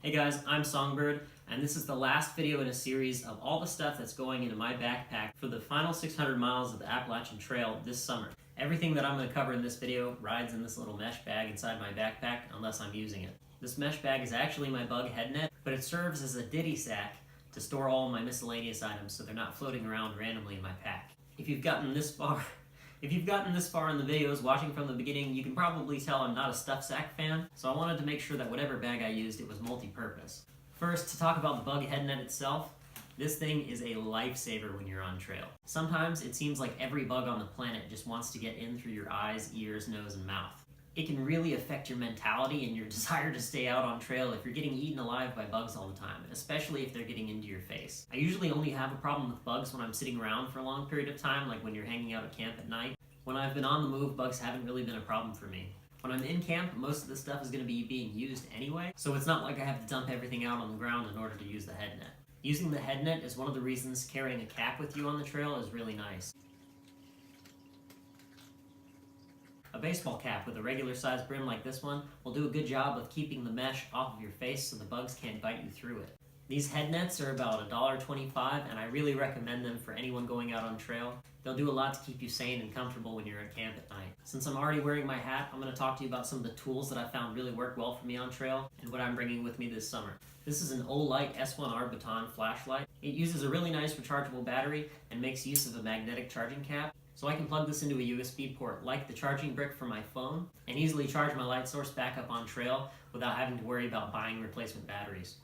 Hey guys, I'm Songbird, and this is the last video in a series of all the stuff that's going into my backpack for the final 600 miles of the Appalachian Trail this summer. Everything that I'm going to cover in this video rides in this little mesh bag inside my backpack unless I'm using it. This mesh bag is actually my bug head net, but it serves as a ditty sack to store all my miscellaneous items so they're not floating around randomly in my pack. If you've gotten this far in the videos, watching from the beginning, you can probably tell I'm not a stuff sack fan, so I wanted to make sure that whatever bag I used, it was multi-purpose. First, to talk about the bug head net itself, this thing is a lifesaver when you're on trail. Sometimes it seems like every bug on the planet just wants to get in through your eyes, ears, nose, and mouth. It can really affect your mentality and your desire to stay out on trail if you're getting eaten alive by bugs all the time, especially if they're getting into your face. I usually only have a problem with bugs when I'm sitting around for a long period of time, like when you're hanging out at camp at night. When I've been on the move, bugs haven't really been a problem for me. When I'm in camp, most of the stuff is going to be being used anyway, so it's not like I have to dump everything out on the ground in order to use the head net. Using the head net is one of the reasons carrying a cap with you on the trail is really nice. A baseball cap with a regular sized brim like this one will do a good job of keeping the mesh off of your face so the bugs can't bite you through it. These head nets are about $1.25 and I really recommend them for anyone going out on trail. They'll do a lot to keep you sane and comfortable when you're at camp at night. Since I'm already wearing my hat, I'm going to talk to you about some of the tools that I found really work well for me on trail and what I'm bringing with me this summer. This is an Olight S1R Baton flashlight. It uses a really nice rechargeable battery and makes use of a magnetic charging cap. So I can plug this into a USB port like the charging brick for my phone and easily charge my light source back up on trail without having to worry about buying replacement batteries.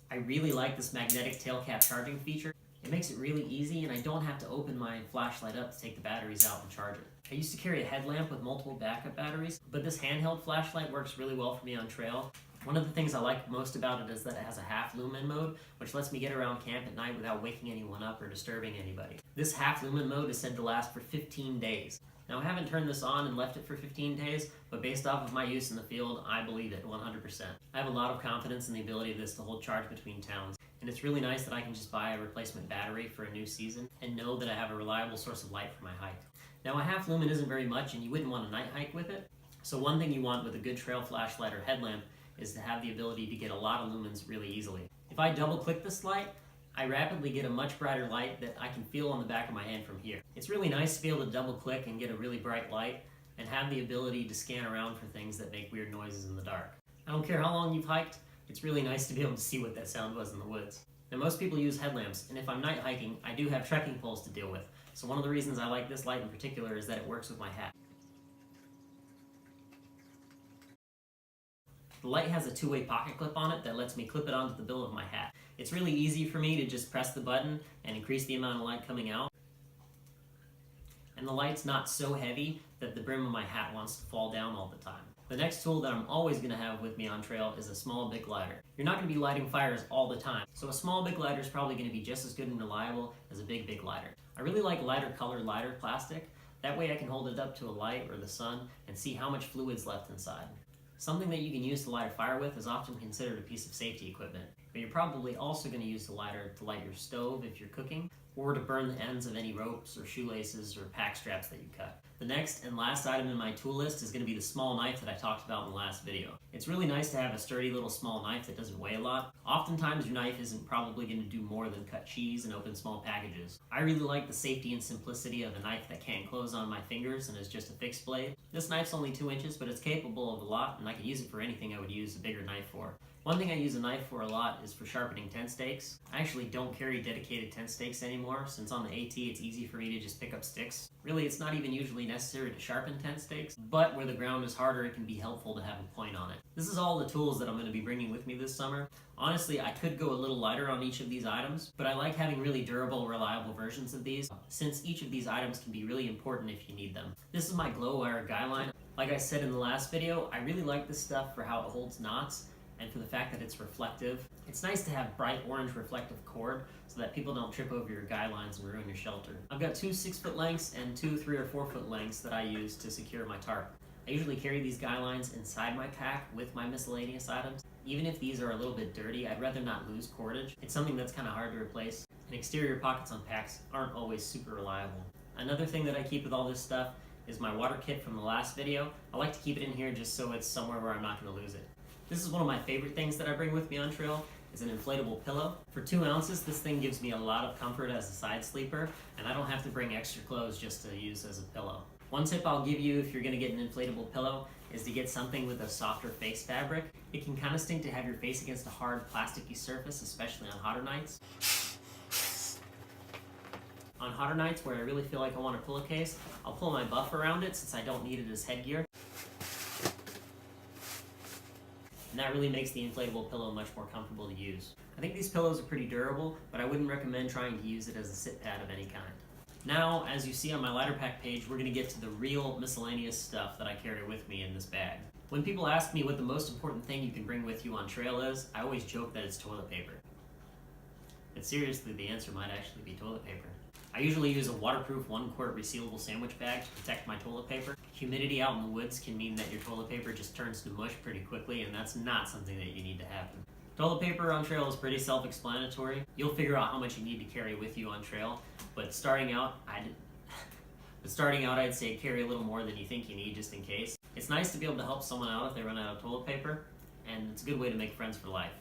I really like this magnetic tail cap charging feature. It makes it really easy and I don't have to open my flashlight up to take the batteries out and charge it. I used to carry a headlamp with multiple backup batteries, but this handheld flashlight works really well for me on trail. One of the things I like most about it is that it has a half lumen mode, which lets me get around camp at night without waking anyone up or disturbing anybody. This half lumen mode is said to last for 15 days. Now I haven't turned this on and left it for 15 days, but based off of my use in the field, I believe it 100%. I have a lot of confidence in the ability of this to hold charge between towns, and it's really nice that I can just buy a replacement battery for a new season and know that I have a reliable source of light for my hike. Now a half lumen isn't very much and you wouldn't want a night hike with it, so one thing you want with a good trail flashlight or headlamp is to have the ability to get a lot of lumens really easily. If I double click this light, I rapidly get a much brighter light that I can feel on the back of my hand from here. It's really nice to be able to double click and get a really bright light and have the ability to scan around for things that make weird noises in the dark. I don't care how long you've hiked, it's really nice to be able to see what that sound was in the woods. Now most people use headlamps, and if I'm night hiking, I do have trekking poles to deal with. So one of the reasons I like this light in particular is that it works with my hat. The light has a two-way pocket clip on it that lets me clip it onto the bill of my hat. It's really easy for me to just press the button and increase the amount of light coming out. And the light's not so heavy that the brim of my hat wants to fall down all the time. The next tool that I'm always going to have with me on trail is a small Bic lighter. You're not going to be lighting fires all the time, so a small Bic lighter is probably going to be just as good and reliable as a big lighter. I really like lighter colored lighter plastic. That way I can hold it up to a light or the sun and see how much fluid's left inside. Something that you can use to light a fire with is often considered a piece of safety equipment, but you're probably also going to use the lighter to light your stove if you're cooking, or to burn the ends of any ropes or shoelaces or pack straps that you cut. The next and last item in my tool list is going to be the small knife that I talked about in the last video. It's really nice to have a sturdy little small knife that doesn't weigh a lot. Oftentimes your knife isn't probably going to do more than cut cheese and open small packages. I really like the safety and simplicity of a knife that can't close on my fingers and is just a fixed blade. This knife's only 2 inches, but it's capable of a lot and I can use it for anything I would use a bigger knife for. One thing I use a knife for a lot is for sharpening tent stakes. I actually don't carry dedicated tent stakes anymore, since on the AT it's easy for me to just pick up sticks. Really, it's not even usually necessary to sharpen tent stakes, but where the ground is harder, it can be helpful to have a point on it. This is all the tools that I'm going to be bringing with me this summer. Honestly, I could go a little lighter on each of these items, but I like having really durable, reliable versions of these, since each of these items can be really important if you need them. This is my glow wire guy line. Like I said in the last video, I really like this stuff for how it holds knots, and for the fact that it's reflective. It's nice to have bright orange reflective cord so that people don't trip over your guy lines and ruin your shelter. I've got 2 6-foot lengths and 2 3 or 4 foot lengths that I use to secure my tarp. I usually carry these guy lines inside my pack with my miscellaneous items. Even if these are a little bit dirty, I'd rather not lose cordage. It's something that's kind of hard to replace, and exterior pockets on packs aren't always super reliable. Another thing that I keep with all this stuff is my water kit from the last video. I like to keep it in here just so it's somewhere where I'm not going to lose it. This is one of my favorite things that I bring with me on trail, is an inflatable pillow. For 2 ounces, this thing gives me a lot of comfort as a side sleeper, and I don't have to bring extra clothes just to use as a pillow. One tip I'll give you if you're gonna get an inflatable pillow is to get something with a softer face fabric. It can kind of stink to have your face against a hard plasticky surface, especially on hotter nights. On hotter nights where I really feel like I want a pillowcase, I'll pull my buff around it since I don't need it as headgear. And that really makes the inflatable pillow much more comfortable to use. I think these pillows are pretty durable, but I wouldn't recommend trying to use it as a sit pad of any kind. Now, as you see on my lighter pack page, we're going to get to the real miscellaneous stuff that I carry with me in this bag. When people ask me what the most important thing you can bring with you on trail is, I always joke that it's toilet paper. But seriously, the answer might actually be toilet paper. I usually use a waterproof 1-quart resealable sandwich bag to protect my toilet paper. Humidity out in the woods can mean that your toilet paper just turns to mush pretty quickly, and that's not something that you need to happen. Toilet paper on trail is pretty self-explanatory. You'll figure out how much you need to carry with you on trail, but starting out, I'd say carry a little more than you think you need just in case. It's nice to be able to help someone out if they run out of toilet paper, and it's a good way to make friends for life.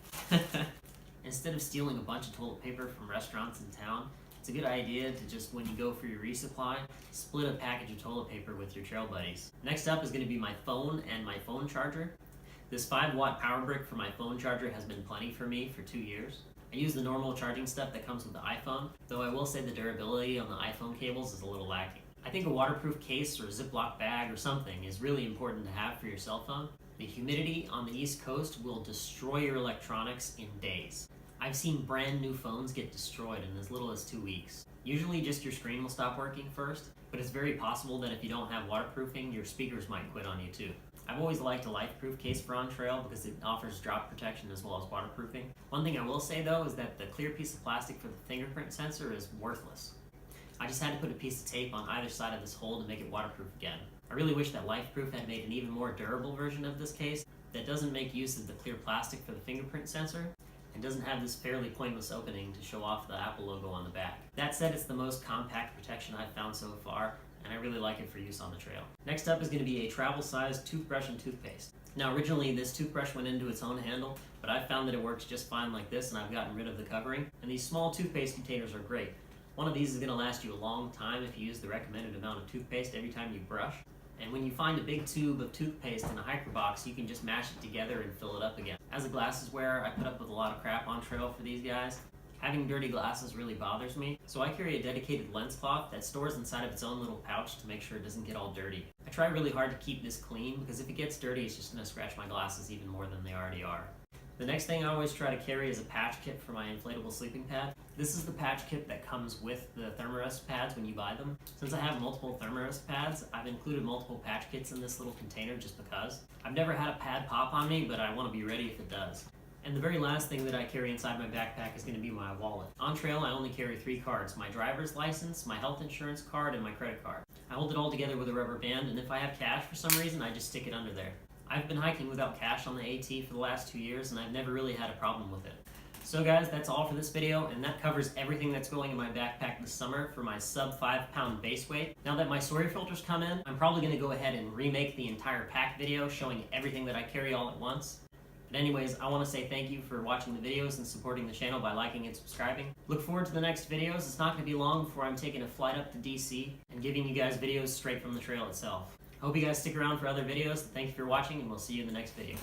Instead of stealing a bunch of toilet paper from restaurants in town, it's a good idea to just, when you go for your resupply, split a package of toilet paper with your trail buddies. Next up is going to be my phone and my phone charger. This 5-watt power brick for my phone charger has been plenty for me for 2 years. I use the normal charging step that comes with the iPhone, though I will say the durability on the iPhone cables is a little lacking. I think a waterproof case or a Ziploc bag or something is really important to have for your cell phone. The humidity on the East Coast will destroy your electronics in days. I've seen brand new phones get destroyed in as little as 2 weeks. Usually just your screen will stop working first, but it's very possible that if you don't have waterproofing, your speakers might quit on you too. I've always liked a LifeProof case for on trail because it offers drop protection as well as waterproofing. One thing I will say though is that the clear piece of plastic for the fingerprint sensor is worthless. I just had to put a piece of tape on either side of this hole to make it waterproof again. I really wish that LifeProof had made an even more durable version of this case that doesn't make use of the clear plastic for the fingerprint sensor and doesn't have this fairly pointless opening to show off the Apple logo on the back. That said, it's the most compact protection I've found so far, and I really like it for use on the trail. Next up is going to be a travel-sized toothbrush and toothpaste. Now originally this toothbrush went into its own handle, but I've found that it works just fine like this and I've gotten rid of the covering. And these small toothpaste containers are great. One of these is going to last you a long time if you use the recommended amount of toothpaste every time you brush. And when you find a big tube of toothpaste in a hiker box, you can just mash it together and fill it up again. As a glasses wearer, I put up with a lot of crap on trail for these guys. Having dirty glasses really bothers me, so I carry a dedicated lens cloth that stores inside of its own little pouch to make sure it doesn't get all dirty. I try really hard to keep this clean because if it gets dirty, it's just going to scratch my glasses even more than they already are. The next thing I always try to carry is a patch kit for my inflatable sleeping pad. This is the patch kit that comes with the Thermarest pads when you buy them. Since I have multiple Thermarest pads, I've included multiple patch kits in this little container just because. I've never had a pad pop on me, but I want to be ready if it does. And the very last thing that I carry inside my backpack is going to be my wallet. On trail, I only carry 3 cards: my driver's license, my health insurance card, and my credit card. I hold it all together with a rubber band, and if I have cash for some reason, I just stick it under there. I've been hiking without cash on the AT for the last 2 years, and I've never really had a problem with it. So guys, that's all for this video, and that covers everything that's going in my backpack this summer for my sub 5-pound base weight. Now that my Sawyer filters come in, I'm probably going to go ahead and remake the entire pack video showing everything that I carry all at once. But anyways, I want to say thank you for watching the videos and supporting the channel by liking and subscribing. Look forward to the next videos. It's not going to be long before I'm taking a flight up to DC and giving you guys videos straight from the trail itself. I hope you guys stick around for other videos. Thank you for watching, and we'll see you in the next video.